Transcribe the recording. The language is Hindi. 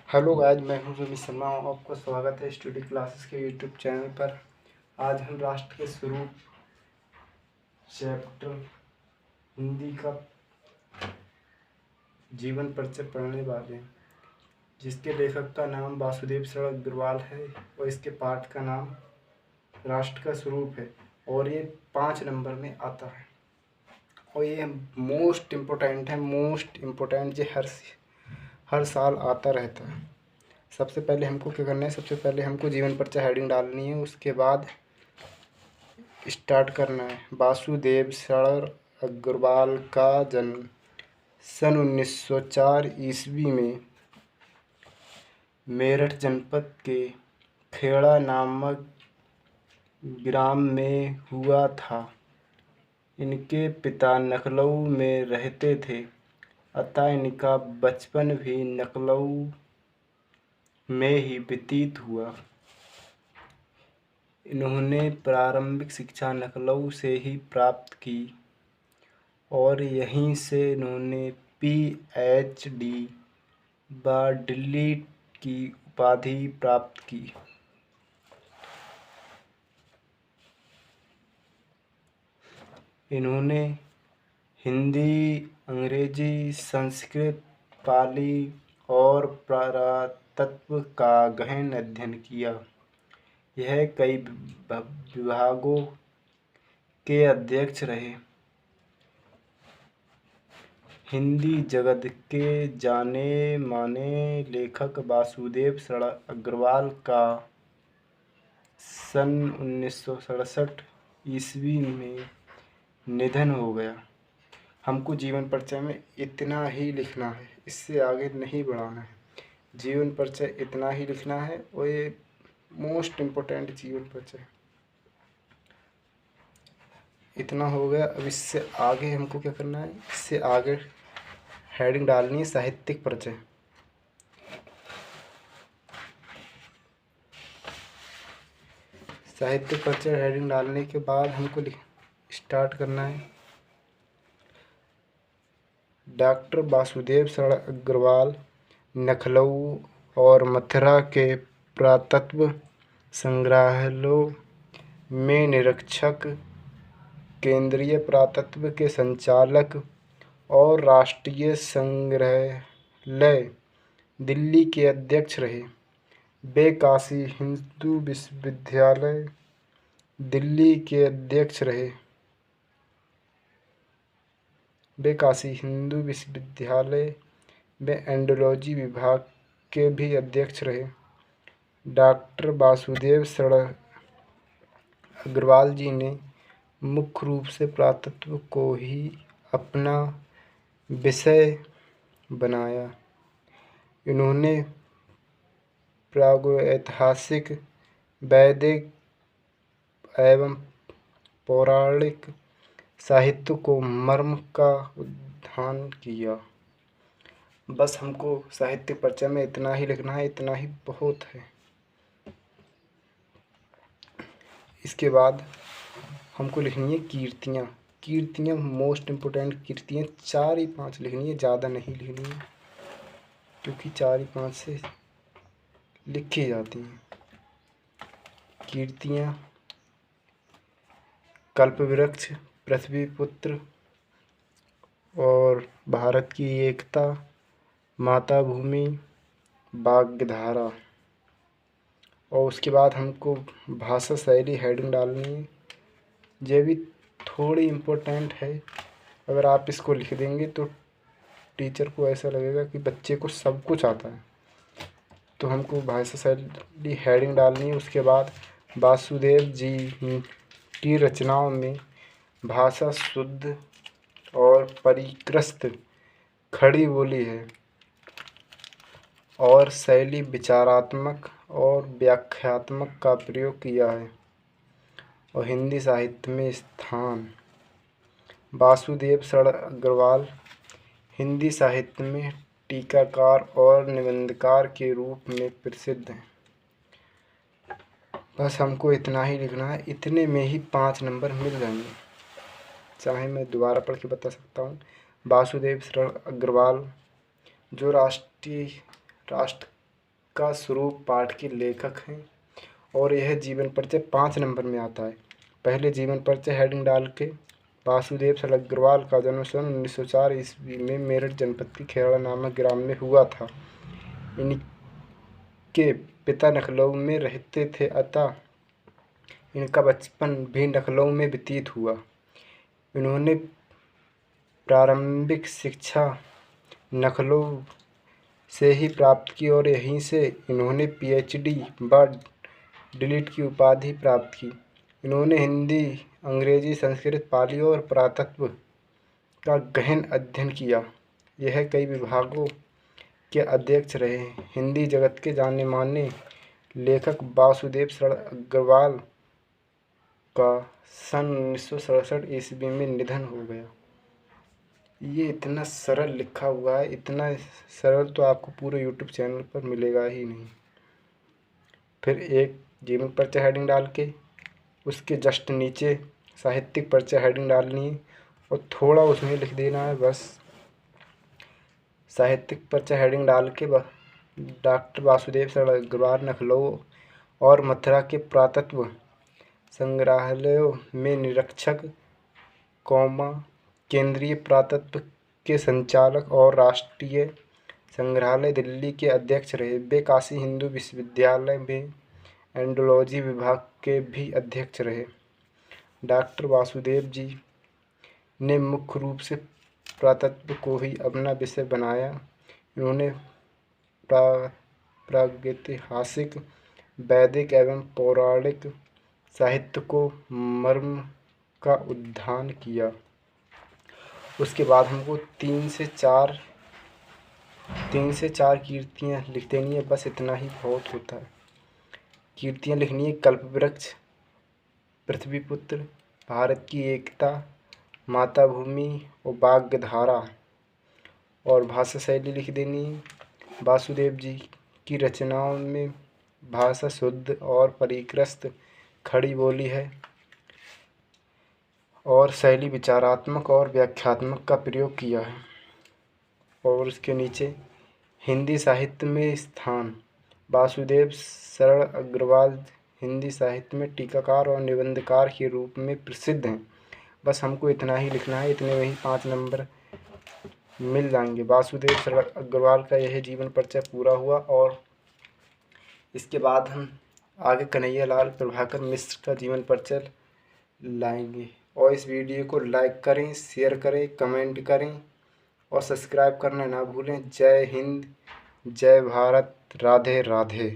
हेलो गाइस, मैं हूं रवि शर्मा और आपका स्वागत है स्टडी क्लासेस के यूट्यूब चैनल पर। आज हम राष्ट्र के स्वरूप चैप्टर हिंदी का जीवन परिचय पढ़ने वाले हैं, जिसके लेखक का नाम वासुदेव शरण अग्रवाल है और इसके पाठ का नाम राष्ट्र का स्वरूप है और ये 5 नंबर में आता है और ये मोस्ट इम्पोर्टेंट है। ये हर साल आता रहता है। सबसे पहले हमको क्या करना है, सबसे पहले हमको जीवन परिचय हेडिंग डालनी है, उसके बाद स्टार्ट करना है। वासुदेव शरण अग्रवाल का जन्म सन 1904 ईस्वी में मेरठ जनपद के खेड़ा नामक ग्राम में हुआ था। इनके पिता लखनऊ में रहते थे, अतः इनका बचपन भी लखनऊ में ही व्यतीत हुआ। इन्होंने प्रारंभिक शिक्षा लखनऊ से ही प्राप्त की और यहीं से इन्होंने PhD व दिल्ली की उपाधि प्राप्त की। इन्होंने हिंदी, अंग्रेजी, संस्कृत, पाली और पुरातत्व का गहन अध्ययन किया। यह कई विभागों के अध्यक्ष रहे। हिंदी जगत के जाने माने लेखक वासुदेव शरण अग्रवाल का सन 1967 ईस्वी में निधन हो गया। हमको जीवन परिचय में इतना ही लिखना है, इससे आगे नहीं बढ़ाना है। जीवन परिचय इतना ही लिखना है और ये मोस्ट इम्पोर्टेंट जीवन परिचय इतना हो गया। अब इससे आगे हमको क्या करना है, इससे आगे हेडिंग डालनी है साहित्यिक परिचय। साहित्यिक परिचय हेडिंग डालने के बाद हमको स्टार्ट करना है। डॉक्टर वासुदेव शरण अग्रवाल लखनऊ और मथुरा के पुरातत्व संग्रहालयों में निरीक्षक, केंद्रीय पुरातत्व के संचालक और राष्ट्रीय संग्रहालय दिल्ली के अध्यक्ष रहे। वे काशी हिंदू विश्वविद्यालय दिल्ली के अध्यक्ष रहे। वे काशी हिंदू विश्वविद्यालय में एंडोलॉजी विभाग के भी अध्यक्ष रहे। डॉक्टर वासुदेव शरण अग्रवाल जी ने मुख्य रूप से पुरातत्व को ही अपना विषय बनाया। इन्होंने प्रागैतिहासिक, वैदिक एवं पौराणिक साहित्य को मर्म का उद्धान किया। बस हमको साहित्य परिचय में इतना ही लिखना है, इतना ही बहुत है। इसके बाद हमको लिखनी है कीर्तियाँ मोस्ट इम्पोर्टेंट कीर्तियाँ 4 ही 5 लिखनी है, ज़्यादा नहीं लिखनी है, क्योंकि 4 ही 5 से लिखी जाती हैं। कीर्तियाँ: कल्पवृक्ष, पृथ्वीपुत्र और भारत की एकता, माता भूमि, वाग्धारा। और उसके बाद हमको भाषा शैली हेडिंग डालनी है। ये भी थोड़ी इम्पोर्टेंट है। अगर आप इसको लिख देंगे तो टीचर को ऐसा लगेगा कि बच्चे को सब कुछ आता है। तो हमको भाषा शैली हेडिंग डालनी है। उसके बाद वासुदेव जी की रचनाओं में भाषा शुद्ध और परिष्कृत खड़ी बोली है और शैली विचारात्मक और व्याख्यात्मक का प्रयोग किया है। और हिंदी साहित्य में स्थान: वासुदेव शरण अग्रवाल हिंदी साहित्य में टीकाकार और निबंधकार के रूप में प्रसिद्ध हैं। बस हमको इतना ही लिखना है, इतने में ही 5 नंबर मिल जाएंगे। चाहे मैं दोबारा पढ़ के बता सकता हूँ। वासुदेव शरण अग्रवाल जो राष्ट्र का स्वरूप पाठ के लेखक हैं और यह जीवन परिचय 5 नंबर में आता है। पहले जीवन परिचय हेडिंग डाल के वासुदेव सरल अग्रवाल का जन्म सन 1904 ईस्वी में मेरठ जनपद के खेड़ा नामक ग्राम में हुआ था। इनके पिता लखनऊ में रहते थे, अतः इनका बचपन भी लखनऊ में व्यतीत हुआ। इन्होंने प्रारंभिक शिक्षा लखनऊ से ही प्राप्त की और यहीं से इन्होंने पीएचडी व डीलिट की उपाधि प्राप्त की। इन्होंने हिंदी, अंग्रेजी, संस्कृत, पाली और पुरातत्व का गहन अध्ययन किया। यह कई विभागों के अध्यक्ष रहे। हिंदी जगत के जाने माने लेखक वासुदेव सरल अग्रवाल का सन 1967 ईस्वी में निधन हो गया। ये इतना सरल लिखा हुआ है, इतना सरल तो आपको पूरे यूट्यूब चैनल पर मिलेगा ही नहीं। फिर एक जीवन परिचय हेडिंग डाल के उसके जस्ट नीचे साहित्यिक परिचय हेडिंग डालनी है और थोड़ा उसमें लिख देना है बस। साहित्यिक परिचय हेडिंग डाल के डॉक्टर वासुदेव सरल अग्रवाल लखनऊ और मथुरा के पुरातत्व संग्रहालयों में निरीक्षक, केंद्रीय पुरातत्व के संचालक और राष्ट्रीय संग्रहालय दिल्ली के अध्यक्ष रहे। वे काशी हिंदू विश्वविद्यालय में एंडोलॉजी विभाग के भी अध्यक्ष रहे। डॉक्टर वासुदेव जी ने मुख्य रूप से पुरातत्व को ही अपना विषय बनाया। इन्होंने प्रागैतिहासिक, वैदिक एवं पौराणिक साहित्य को मर्म का उद्धान किया। उसके बाद हमको 3 से 4 कीर्तियाँ लिख देनी है, बस इतना ही बहुत होता है। कीर्तियाँ लिखनी है: कल्पवृक्ष, पृथ्वीपुत्र, भारत की एकता, मातृभूमि और वाग्धारा। और भाषा शैली लिख देनी है: वासुदेव जी की रचनाओं में भाषा शुद्ध और परिष्कृत खड़ी बोली है और शैली विचारात्मक और व्याख्यात्मक का प्रयोग किया है। और उसके नीचे हिंदी साहित्य में स्थान: वासुदेव सरल अग्रवाल हिंदी साहित्य में टीकाकार और निबंधकार के रूप में प्रसिद्ध हैं। बस हमको इतना ही लिखना है, इतने में ही 5 नंबर मिल जाएंगे। वासुदेव सरल अग्रवाल का यह जीवन परिचय पूरा हुआ और इसके बाद हम आगे कन्हैयालाल प्रभाकर मिश्र का जीवन परिचय लाएंगे। और इस वीडियो को लाइक करें, शेयर करें, कमेंट करें और सब्सक्राइब करना ना भूलें। जय हिंद, जय भारत, राधे राधे।